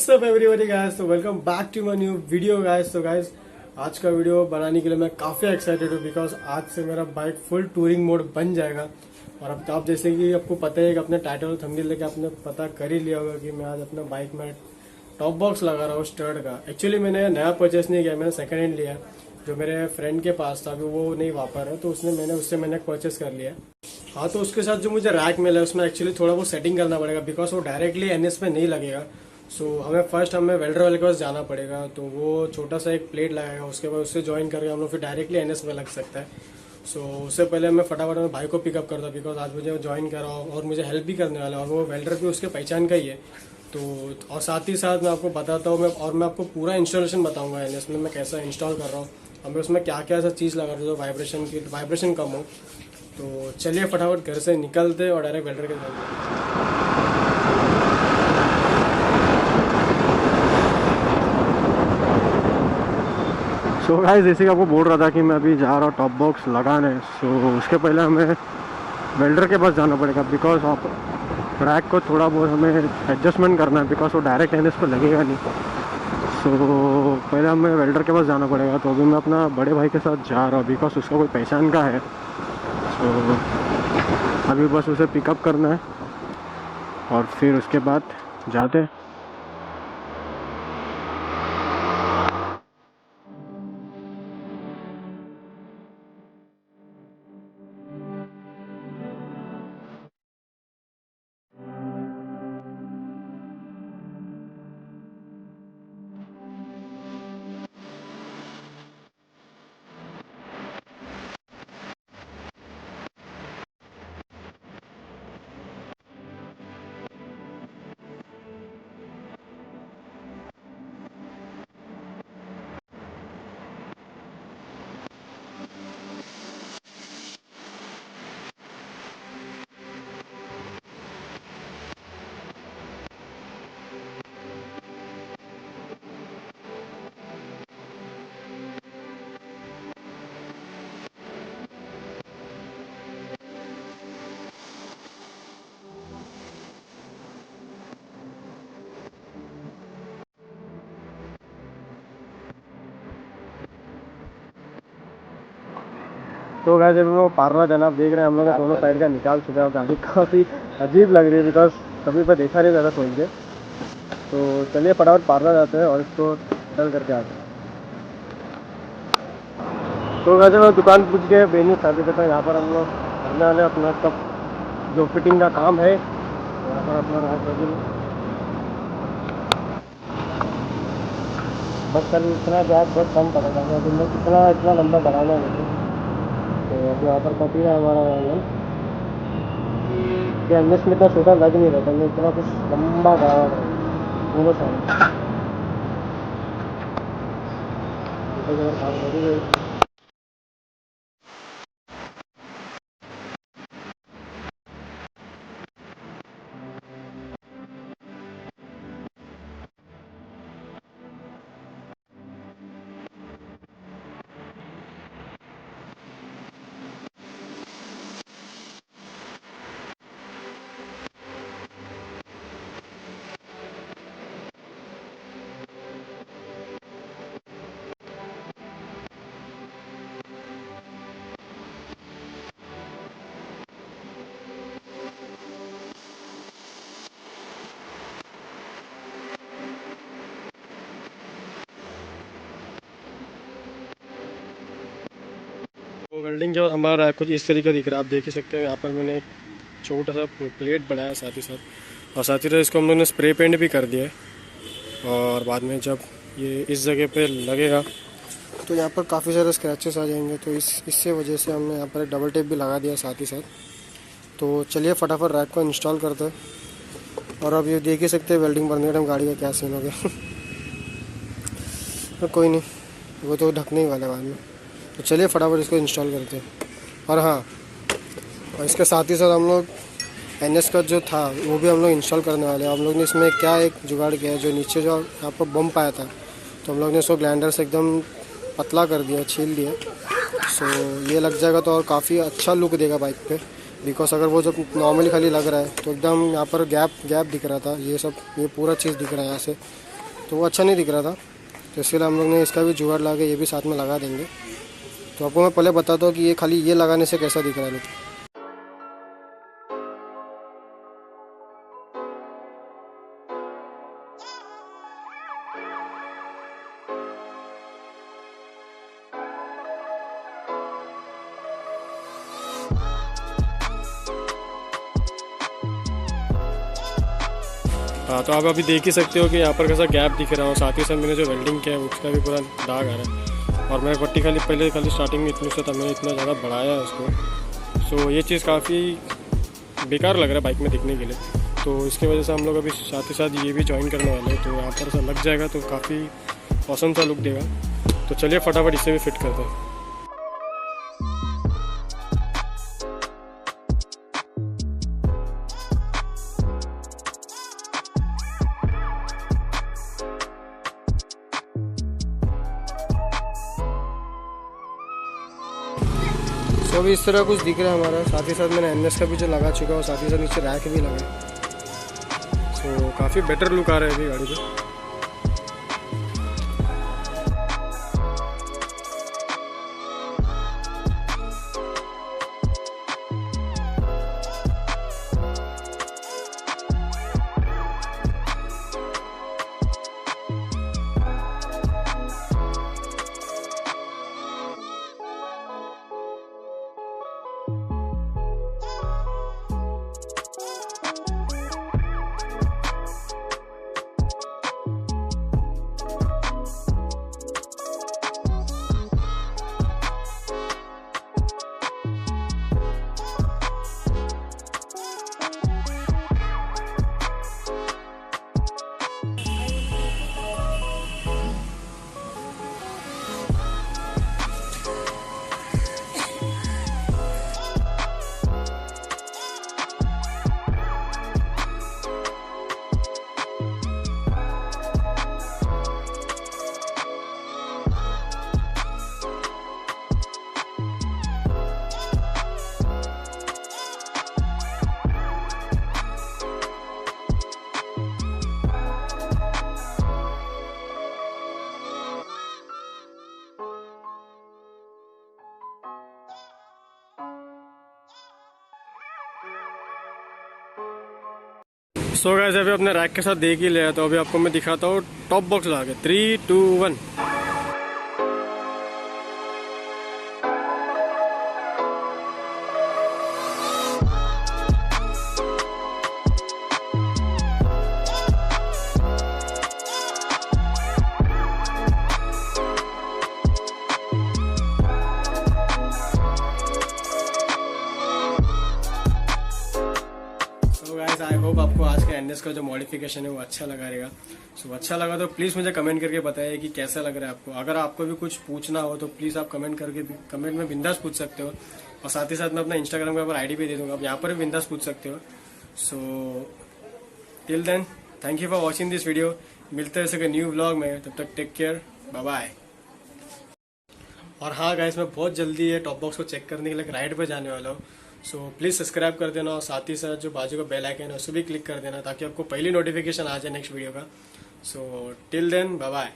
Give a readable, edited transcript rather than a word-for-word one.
WhatsApp everybody guys, तो welcome back to my new video guys. तो guys आज का वीडियो बनाने के लिए मैं काफी एक्साइटेड हूँ बिकॉज आज से मेरा बाइक फुल टूरिंग मोड बन जाएगा। और अब तो आप जैसे कि आपको पता है कि अपने टाइटल थंबनेल लेके आपने पता कर ही लिया होगा कि मैं आज अपना बाइक में टॉप बॉक्स लगा रहा हूँ स्टर्ड का। एक्चुअली मैंने नया परचेस नहीं किया, मैंने सेकंड हैंड लिया जो मेरे फ्रेंड के पास था, अभी वो नहीं वापर है तो उससे मैंने परचेस कर लिया। हाँ, तो उसके साथ जो मुझे रैक मिला है उसमें एक्चुअली थोड़ा वो सेटिंग करना पड़ेगा बिकॉज वो डायरेक्टली एनएस में नहीं लगेगा। सो हमें वेल्डर वाले के पास जाना पड़ेगा, तो वो छोटा सा एक प्लेट लगाएगा, उसके बाद उससे ज्वाइन करके हम लोग फिर डायरेक्टली एनएस में लग सकता है। उससे पहले मैं फटाफट में भाई को पिकअप करता बिकॉज आज मुझे ज्वाइन करा और मुझे हेल्प भी करने वाला है और वो वेल्डर भी उसके पहचान का ही है। तो और साथ ही साथ मैं आपको बताता हूँ मैं आपको पूरा इंस्टॉलेशन बताऊंगा एनएस में मैं कैसा इंस्टॉल कर रहा हूँ और मैं उसमें क्या क्या ऐसा चीज़ लगा रहा हूँ जो वाइब्रेशन कम हो। तो चलिए फटाफट घर से निकलते और डायरेक्ट वेल्डर के जाते। सो गाइस, जैसे कि आपको बोल रहा था कि मैं अभी जा रहा हूँ टॉप बॉक्स लगाने। उसके पहले हमें वेल्डर के पास जाना पड़ेगा बिकॉज आप रैक को थोड़ा बहुत हमें एडजस्टमेंट करना है बिकॉज वो डायरेक्ट एनएस पर लगेगा नहीं। पहले हमें वेल्डर के पास जाना पड़ेगा। तो अभी मैं अपना बड़े भाई के साथ जा रहा हूँ बिकॉज उसका कोई पहचान का है। अभी बस उसे पिकअप करना है और फिर उसके बाद जाते हैं। तो गाइस जब वो पार्ला देना आप देख रहे हैं हम लोग दोनों साइड का निकाल चुके हैं। गाड़ी काफ़ी अजीब लग रही है बिकॉज कभी पर देखा नहीं ज़्यादा खोल के। तो चलिए फटाफट पार्ला जाते हैं और इसको सेल करके आते हैं। तो वैसे मैं दुकान पूछ के वेन्यू सर्विस देता हूँ। यहाँ पर हम लोग करने वाले अपना सब जो फिटिंग का काम है यहाँ पर अपना बस कल इतना ब्याज बहुत कम पड़ेगा इतना लंबा बनाना है। तो अब यहाँ पर कॉपी है हमारा कि एनएस में इतना छोटा लग नहीं रहता, मैं इतना कुछ लंबा बना दोनों साइड काम करेंगे। वो वेल्डिंग जो हमारा कुछ इस तरीके दिख रहा है, आप देख ही सकते हैं। यहाँ पर मैंने एक छोटा सा प्लेट बनाया साथ ही साथ इसको हम लोगों ने स्प्रे पेंट भी कर दिया है। और बाद में जब ये इस जगह पे लगेगा तो यहाँ पर काफ़ी सारे स्क्रैचेस आ जाएंगे, तो इससे वजह से हमने यहाँ पर एक डबल टेप भी लगा दिया साथ ही साथ। तो चलिए फटाफट रैक को इंस्टॉल करते हैं। और अब ये देख ही सकते हैं वेल्डिंग करने के टाइम गाड़ी का क्या सीन हो गया। तो कोई नहीं, वो तो ढकने ही वाला बाद में। तो चलिए फटाफट इसको इंस्टॉल करते हैं। और हाँ, और इसके साथ ही साथ हम लोग एनएस का जो था वो भी हम लोग इंस्टॉल करने वाले हैं। हम लोग ने इसमें क्या एक जुगाड़ किया है, जो नीचे जो यहाँ पर बम्प आया था तो हम लोग ने उसको ग्राइंडर से एकदम पतला कर दिया, छील दिया। ये लग जाएगा तो और काफ़ी अच्छा लुक देगा बाइक पे बिकॉज अगर वो जब नॉर्मली खाली लग रहा है तो एकदम यहाँ पर गैप दिख रहा था, ये पूरा चीज़ दिख रहा है यहाँ से। तो वो अच्छा नहीं दिख रहा था, तो इसके लिए हम लोग ने इसका भी जुगाड़ ला के ये भी साथ में लगा देंगे। तो आपको मैं पहले बताता हूँ कि ये खाली ये लगाने से कैसा दिख रहा है। हाँ, तो आप अभी देख ही सकते हो कि यहाँ पर कैसा गैप दिख रहा हो, साथ ही साथ मैंने जो वेल्डिंग किया है उसका भी पूरा दाग आ रहा है। और मैंने पट्टी खाली स्टार्टिंग में इतने से था, मैंने इतना ज़्यादा बढ़ाया है उसको। सो ये चीज़ काफ़ी बेकार लग रहा है बाइक में दिखने के लिए, तो इसकी वजह से हम लोग अभी साथ ही साथ ये भी ज्वाइन करने वाले हैं। तो यहाँ पर ऐसा लग जाएगा तो काफ़ी औसम सा लुक देगा। तो चलिए फटाफट इसे भी फिट करते हैं। तो अभी इस तरह कुछ दिख रहा है हमारा। साथ ही साथ मैंने एनएस का भी जो लगा चुका हूँ, साथ ही साथ नीचे रैक भी लगा है। सो काफ़ी बेटर लुक आ रहा है अभी गाड़ी पे। सो गाइस अभी अपने रैक के साथ देख ही लिया, तो अभी आपको मैं दिखाता हूँ टॉप बॉक्स लगा के। 3, 2, 1। आई होप आपको आज का एनएस का जो मॉडिफिकेशन है वो अच्छा लगा रहेगा। सो अच्छा लगा तो प्लीज़ मुझे कमेंट करके बताइए कि कैसा लग रहा है आपको। अगर आपको भी कुछ पूछना हो तो प्लीज़ आप कमेंट में बिंदास पूछ सकते हो। और साथ ही साथ मैं अपना इंस्टाग्राम के ऊपर आईडी भी दे दूंगा, आप यहाँ पर भी बिंदास पूछ सकते हो। So till then thank you for watching this video. मिलते हैं ऐसे न्यू व्लॉग में, तब तक टेक केयर, बाय बाय। और हाँ गाइस, मैं बहुत जल्दी ये टॉप बॉक्स को चेक करने के लिए एक राइड पे जाने वाला हूँ। सो प्लीज़ सब्सक्राइब कर देना और साथ ही साथ जो बाजू का बेल आइकन है उसे भी क्लिक कर देना ताकि आपको पहली नोटिफिकेशन आ जाए नेक्स्ट वीडियो का। So till then bye bye.